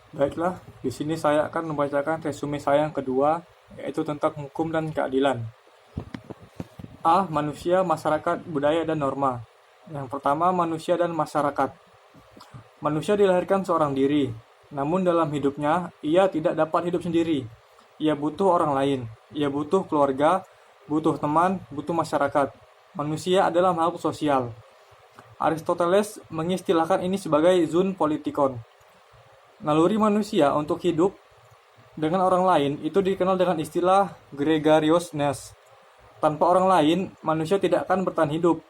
Baiklah, di sini saya akan membacakan resume saya yang kedua, yaitu tentang hukum dan keadilan. A. Manusia, masyarakat, budaya, dan norma. Yang pertama, manusia dan masyarakat. Manusia dilahirkan seorang diri, namun dalam hidupnya, ia tidak dapat hidup sendiri. Ia butuh orang lain, ia butuh keluarga, butuh teman, butuh masyarakat. Manusia adalah makhluk sosial. Aristoteles mengistilahkan ini sebagai zoon politikon. Naluri manusia untuk hidup dengan orang lain itu dikenal dengan istilah gregariousness. Tanpa orang lain, manusia tidak akan bertahan hidup.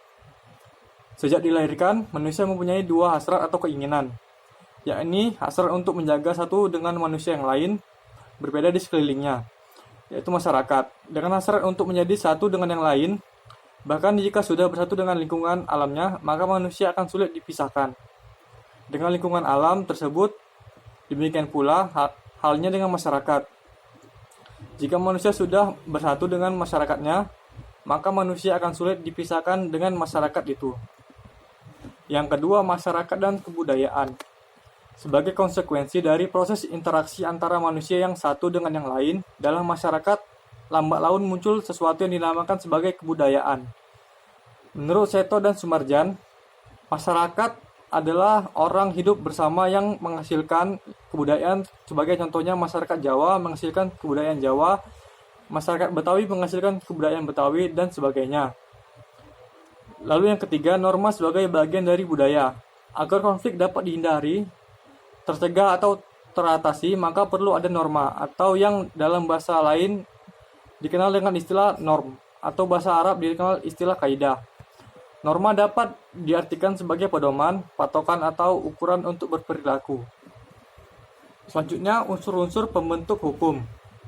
Sejak dilahirkan, manusia mempunyai dua hasrat atau keinginan, yakni hasrat untuk menjaga satu dengan manusia yang lain, berbeda di sekelilingnya, yaitu masyarakat, dengan hasrat untuk menjadi satu dengan yang lain. Bahkan jika sudah bersatu dengan lingkungan alamnya, maka manusia akan sulit dipisahkan dengan lingkungan alam tersebut. Demikian pula halnya dengan masyarakat. Jika manusia sudah bersatu dengan masyarakatnya, maka manusia akan sulit dipisahkan dengan masyarakat itu. Yang kedua, masyarakat dan kebudayaan. Sebagai konsekuensi dari proses interaksi antara manusia yang satu dengan yang lain, dalam masyarakat, lambat laun muncul sesuatu yang dinamakan sebagai kebudayaan. Menurut Seto dan Sumarjan, masyarakat adalah orang hidup bersama yang menghasilkan kebudayaan. Sebagai contohnya, masyarakat Jawa menghasilkan kebudayaan Jawa, masyarakat Betawi menghasilkan kebudayaan Betawi, dan sebagainya. Lalu yang ketiga, norma sebagai bagian dari budaya. Agar konflik dapat dihindari, tercegah atau teratasi, maka perlu ada norma, atau yang dalam bahasa lain dikenal dengan istilah norm, atau bahasa Arab dikenal istilah kaidah. Norma dapat diartikan sebagai pedoman, patokan, atau ukuran untuk berperilaku. Selanjutnya, unsur-unsur pembentuk hukum.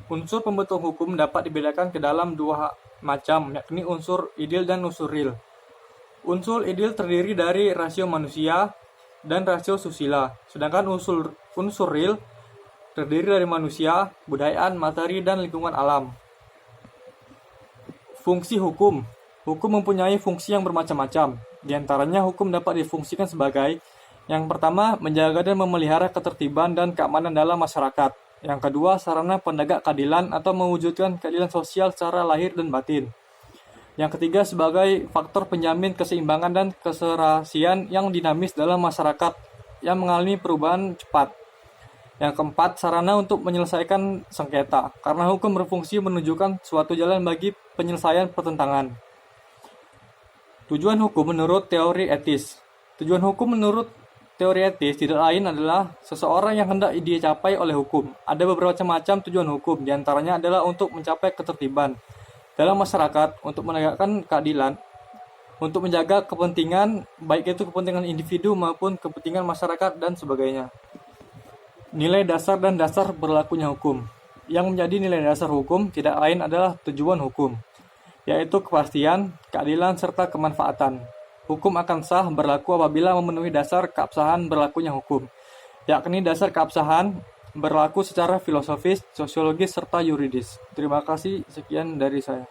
Unsur pembentuk hukum dapat dibedakan ke dalam dua macam, yakni unsur ideal dan unsur real. Unsur ideal terdiri dari rasio manusia dan rasio susila, sedangkan unsur real terdiri dari manusia, budayaan, materi, dan lingkungan alam. Fungsi hukum. Hukum mempunyai fungsi yang bermacam-macam. Di antaranya, hukum dapat difungsikan sebagai: yang pertama, menjaga dan memelihara ketertiban dan keamanan dalam masyarakat. Yang kedua, sarana penegak keadilan atau mewujudkan keadilan sosial secara lahir dan batin. Yang ketiga, sebagai faktor penjamin keseimbangan dan keserasian yang dinamis dalam masyarakat yang mengalami perubahan cepat. Yang keempat, sarana untuk menyelesaikan sengketa, karena hukum berfungsi menunjukkan suatu jalan bagi penyelesaian pertentangan. Tujuan hukum menurut teori etis. Tujuan hukum menurut teori etis tidak lain adalah seseorang yang hendak dicapai oleh hukum. Ada beberapa macam tujuan hukum, diantaranya adalah untuk mencapai ketertiban dalam masyarakat, untuk menegakkan keadilan, untuk menjaga kepentingan, baik itu kepentingan individu maupun kepentingan masyarakat, dan sebagainya. Nilai dasar dan dasar berlakunya hukum. Yang menjadi nilai dasar hukum tidak lain adalah tujuan hukum, yaitu kepastian, keadilan, serta kemanfaatan. Hukum akan sah berlaku apabila memenuhi dasar keabsahan berlakunya hukum, yakni dasar keabsahan berlaku secara filosofis, sosiologis, serta yuridis. Terima kasih, sekian dari saya.